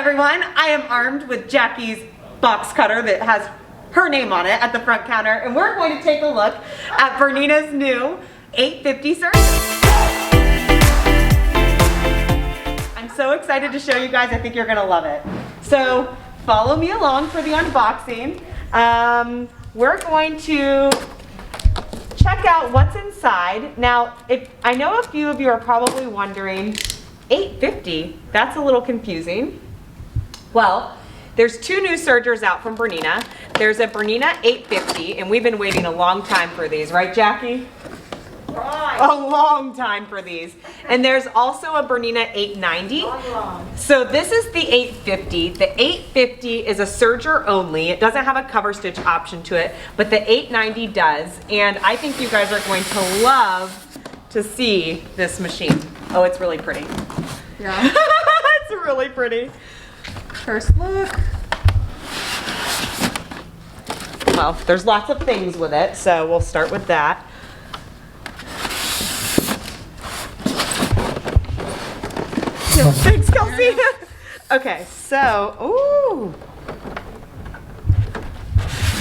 everyone, I am armed with Jackie's box cutter that has her name on it at the front counter, and we're going to take a look at BERNINA's new 850 serger. I'm so excited to show you guys. I think you're gonna love it. So follow me along for the unboxing. We're going to check out what's inside. Now, I know a few of you are probably wondering, 850, that's a little confusing. Well, there's two new sergers out from BERNINA. There's a BERNINA 850, and we've been waiting a long time for these, right, Jackie? Right. A long time for these. And there's also a BERNINA 890. So this is the 850. The 850 is a serger only. It doesn't have a cover stitch option to it, but the 890 does. And I think you guys are going to love to see this machine. Oh, it's really pretty. Yeah. It's really pretty. First look. Well, there's lots of things with it, so we'll start with that. Thanks, Kelsey. Okay, so, ooh.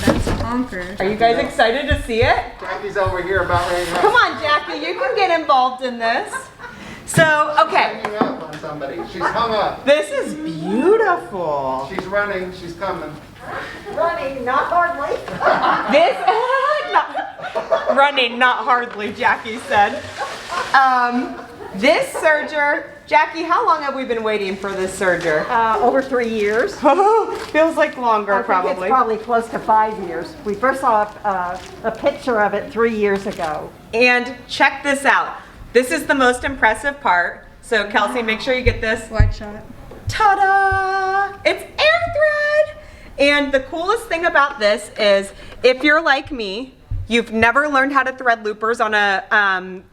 That's bonkers. Are you guys excited to see it? Jackie's over here about ready to Come on, Jackie, you can get involved in this. So, okay. hanging up on somebody. She's hung up. This is beautiful. She's running. She's coming. Running, not hardly. Running, not hardly, Jackie said. This serger, Jackie, how long have we been waiting for this serger? Over 3 years. Feels like longer, I think probably. it's probably close to 5 years. We first saw a picture of it 3 years ago. And check this out. This is the most impressive part. So Kelsey, make sure you get this. Wide shot. Ta-da! It's air thread! And the coolest thing about this is, if you're like me, you've never learned how to thread loopers on a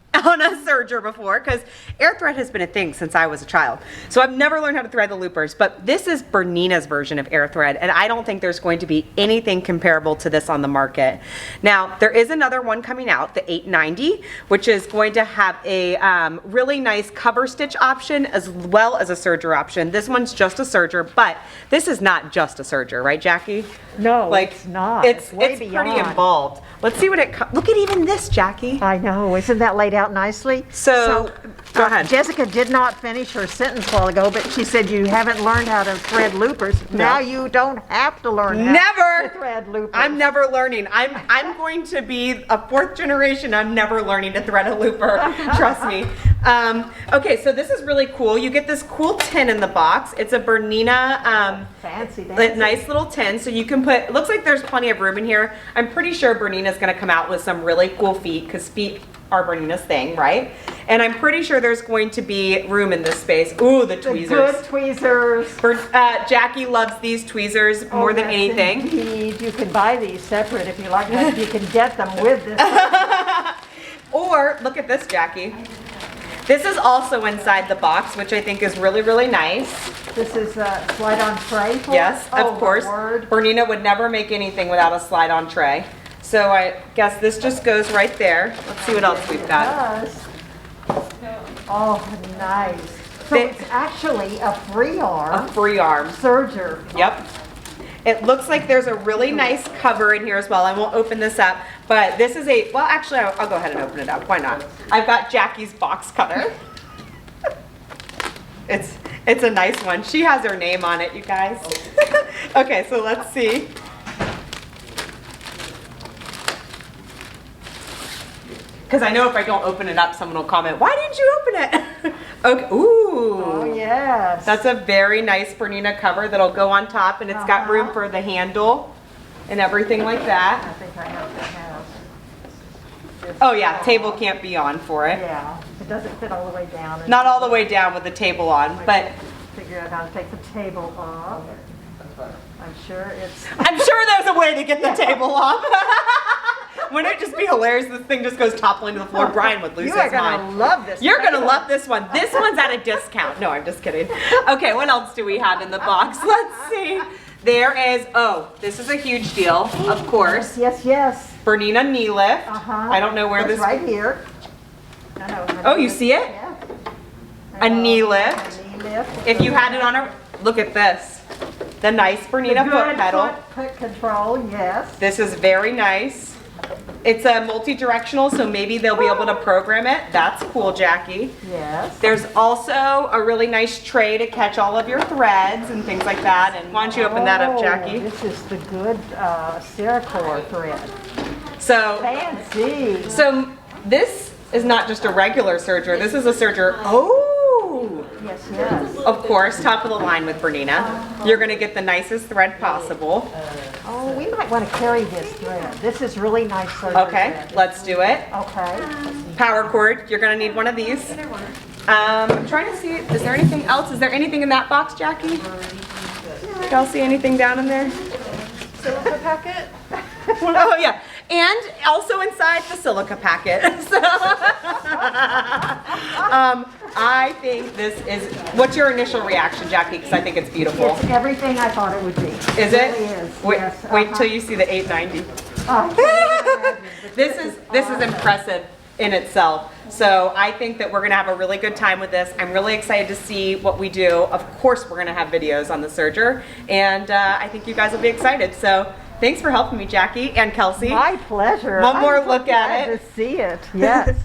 serger before, because air thread has been a thing since I was a child. So I've never learned how to thread the loopers, but this is BERNINA's version of air thread, and I don't think there's going to be anything comparable to this on the market. Now, there is another one coming out, the 890, which is going to have a really nice cover stitch option as well as a serger option. This one's just a serger, but this is not just a serger, right, Jackie? No, Like, it's not. It's way pretty beyond. involved. Let's see what it, look at even this, Jackie. I know, isn't that laid out nicely? So, go ahead. Jessica did not finish her sentence a while ago, but she said you haven't learned how to thread loopers. Now you don't have to learn how to thread loopers. I'm never learning. I'm going to be a fourth generation. I'm never learning to thread a looper. Trust me. Okay, so this is really cool. You get this cool tin in the box. It's a BERNINA Fancy. nice little tin, so you can put, it looks like there's plenty of room in here. I'm pretty sure BERNINA's going to come out with some really cool feet, because feet are BERNINA's thing, right? And I'm pretty sure there's going to be room in this space. Ooh, the tweezers. Good tweezers. Jackie loves these tweezers more than anything. Indeed. You can buy these separate if you like, but you can get them with this. Or, look at this, Jackie. This is also inside the box, which I think is really, really nice. This is a slide-on tray for Yes, it? of course. BERNINA would never make anything without a slide-on tray. So I guess this just goes right there. Let's see what else we've got. It does. Oh, nice. So it's actually a free arm. A free arm. Serger. Yep. It looks like there's a really nice cover in here as well. I won't open this up, but this is a, well, actually, I'll go ahead and open it up. Why not? I've got Jackie's box cutter. It's a nice one. She has her name on it, you guys. Okay, so let's see. Because I know if I don't open it up, someone will comment, why didn't you open it? Okay, ooh. Oh, yes. That's a very nice BERNINA cover that'll go on top, and it's got room for the handle and everything like that. I think I know what that has. Oh yeah, table can't be on for it. Yeah, it doesn't fit all the way down. Not all the way down with the table on, but Figure out how to take the table off. I'm sure I'm sure there's a way to get the table off. Wouldn't it just be hilarious if this thing just goes toppling to the floor? Brian would lose his mind. You are going to love this. You're going to love this one. This one's at a discount. No, I'm just kidding. Okay, what else do we have in the box? Let's see. There is, oh, this is a huge deal, of course. Yes. BERNINA knee lift. I don't know where it's this. right here. Oh, you see it? Yeah. A knee lift. A knee lift. If you had it on a look at this. The nice Bernina foot Good pedal. foot control, yes. This is very nice. It's a multi-directional, so maybe they'll be able to program it. That's cool, Jackie. Yes. There's also a really nice tray to catch all of your threads and things like that. And why don't you open that up, Jackie? This is the good Ceracore thread. So, Fancy. so this is not just a regular serger. This is a serger. Oh! Yes, yes. Of course, top of the line with Bernina. You're gonna get the nicest thread possible. Oh, we might want to carry this thread. This is really nice thread. Okay, let's do it. Okay. Power cord, you're gonna need one of these. I'm trying to see, is there anything else? Is there anything in that box, Jackie? Y'all see anything down in there? Silica packet? Oh yeah, and also inside the silica packet. So, I think this is, what's your initial reaction, Jackie? Because I think it's beautiful. It's everything I thought it would be. Is it? Really is. Wait, Yes. wait till you see the 890. Oh, This is impressive in itself. So I think that we're gonna have a really good time with this. I'm really excited to see what we do. Of course, we're gonna have videos on the serger, and I think you guys will be excited. So thanks for helping me, Jackie and Kelsey. my pleasure. One more I'm so look at glad it. to see it. Yes.